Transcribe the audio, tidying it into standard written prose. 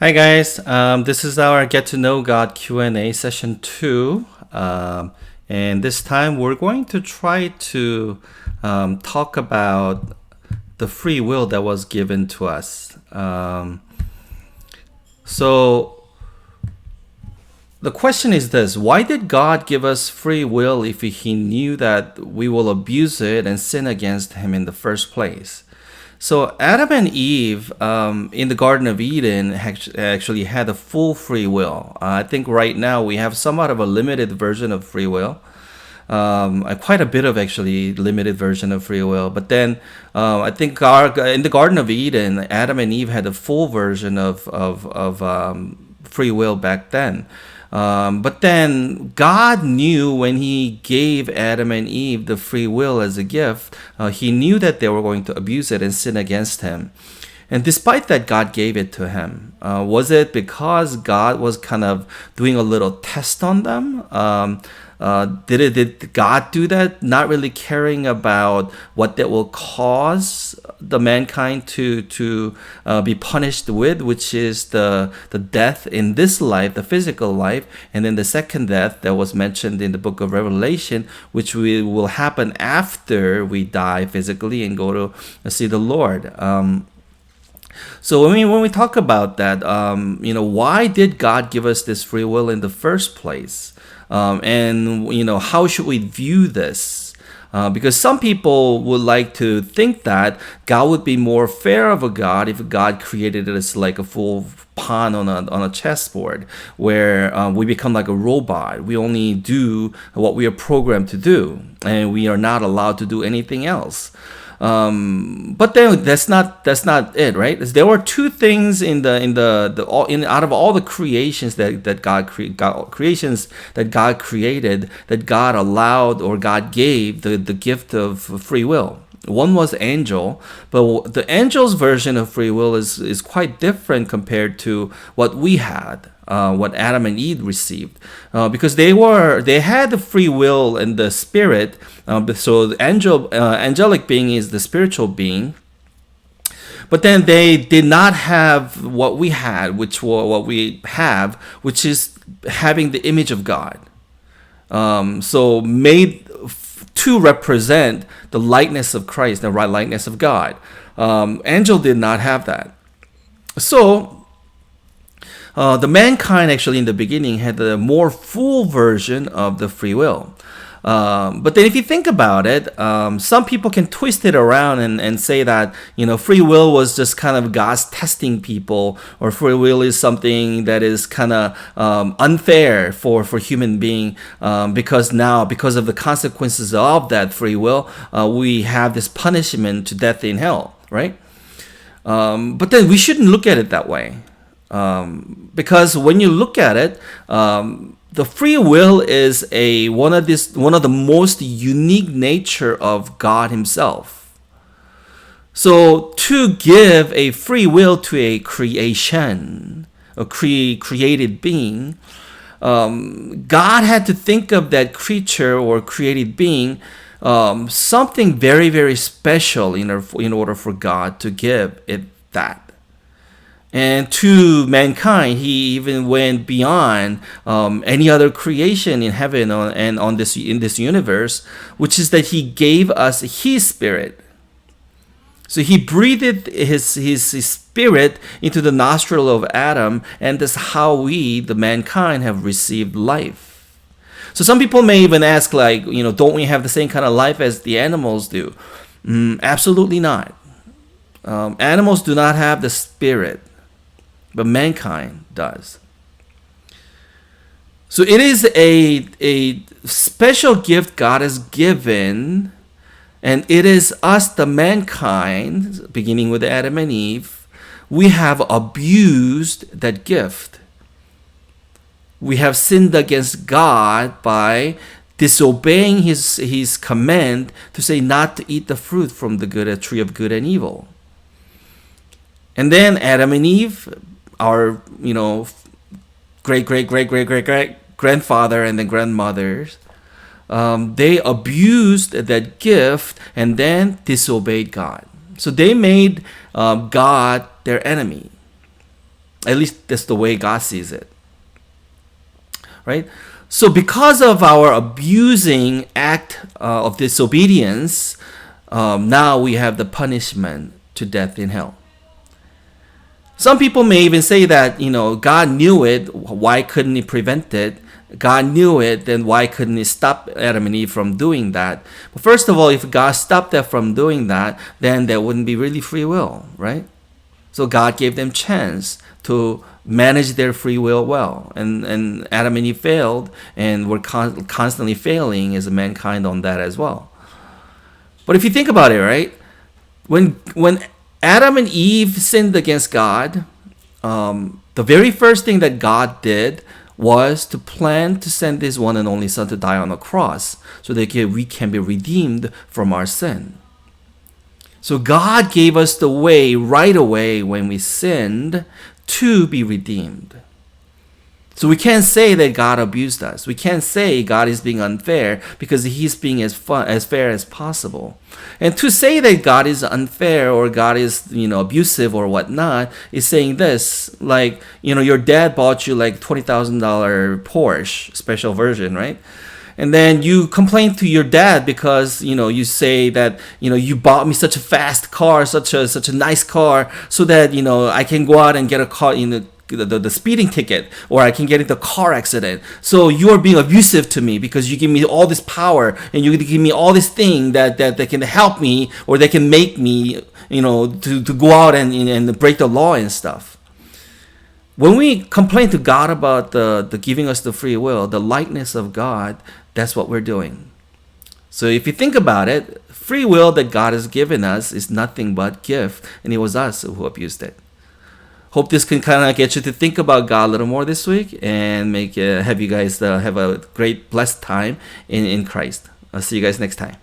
Hi guys, this is our Get to Know God Q&A session 2. And this time we're going to try to talk about the free will that was given to us. So the question is this: why did God give us free will if he knew that we will abuse it and sin against him in the first place? So Adam and Eve in the Garden of Eden actually had a full free will. I think right now we have somewhat of a limited version of free will. Quite a bit of actually limited version of free will. But then I think in the Garden of Eden, Adam and Eve had a full version of free will back then. But then God knew when He gave Adam and Eve the free will as a gift, He knew that they were going to abuse it and sin against Him. And despite that, God gave it to him. Was it because God was kind of doing a little test on them? Did God do that? Not really caring about what that will cause the mankind to be punished with, which is the death in this life, the physical life, and then the second death that was mentioned in the book of Revelation, which will happen after we die physically and go to see the Lord. So when we talk about that, why did God give us this free will in the first place? And how should we view this? Because some people would like to think that God would be more fair of a God if God created us like a full pawn on a chessboard, where we become like a robot. We only do what we are programmed to do, and we are not allowed to do anything else. But then that's not it, right? There were two things out of all the creations that creations that God created, that God allowed or God gave the gift of free will. One was angel, but the angel's version of free will is quite different compared to what we had, what Adam and Eve received, because they had the free will and the spirit. So the angelic being is the spiritual being, but then they did not have what we had, which is having the image of God. So made to represent the likeness of Christ, the right likeness of God. Angel did not have that. So the mankind actually in the beginning had the more full version of the free will. But then if you think about it, some people can twist it around and say that, free will was just kind of God's testing people, or free will is something that is kind of unfair for human being, because of the consequences of that free will, we have this punishment to death in hell, right? But then we shouldn't look at it that way. Because when you look at it, the free will is one of the most unique nature of God Himself. So to give a free will to a creation, a created being, God had to think of that creature or created being something very, very special in order for God to give it that. And to mankind, He even went beyond any other creation in heaven and in this universe, which is that He gave us His Spirit. So He breathed His Spirit into the nostril of Adam, and that's how we, the mankind, have received life. So some people may even ask, don't we have the same kind of life as the animals do? Absolutely not. Animals do not have the Spirit, but mankind does. So it is a special gift God has given, and it is us, the mankind, beginning with Adam and Eve, we have abused that gift. We have sinned against God by disobeying His command to say not to eat the fruit from the tree of good and evil. And then Adam and Eve, our great grandfather and then grandmothers, they abused that gift and then disobeyed God. So they made God their enemy. At least that's the way God sees it. Right? So because of our abusing act of disobedience, now we have the punishment to death in hell. Some people may even say that, God knew it. Why couldn't he prevent it? God knew it, then why couldn't he stop Adam and Eve from doing that? But first of all, if God stopped them from doing that, then there wouldn't be really free will, right? So God gave them chance to manage their free will well. And Adam and Eve failed, and were constantly failing as a mankind on that as well. But if you think about it, right? When Adam and Eve sinned against God, the very first thing that God did was to plan to send his one and only son to die on a cross so that we can be redeemed from our sin. So God gave us the way right away when we sinned to be redeemed. So we can't say that God abused us. We can't say God is being unfair because he's being as fair as possible. And to say that God is unfair or God is, abusive or whatnot is saying this, like, your dad bought you like $20,000 Porsche special version, right? And then you complain to your dad because, you say that, you bought me such a fast car, such a nice car, so that, I can go out and get a car, the speeding ticket, or I can get into a car accident. So you're being abusive to me because you give me all this power and you give me all this thing that can help me, or they can make me, to go out and break the law and stuff. When we complain to God about the giving us the free will, the likeness of God, that's what we're doing. So if you think about it, free will that God has given us is nothing but gift, and it was us who abused it. Hope this can kind of get you to think about God a little more this week and have you guys have a great blessed time in Christ. I'll see you guys next time.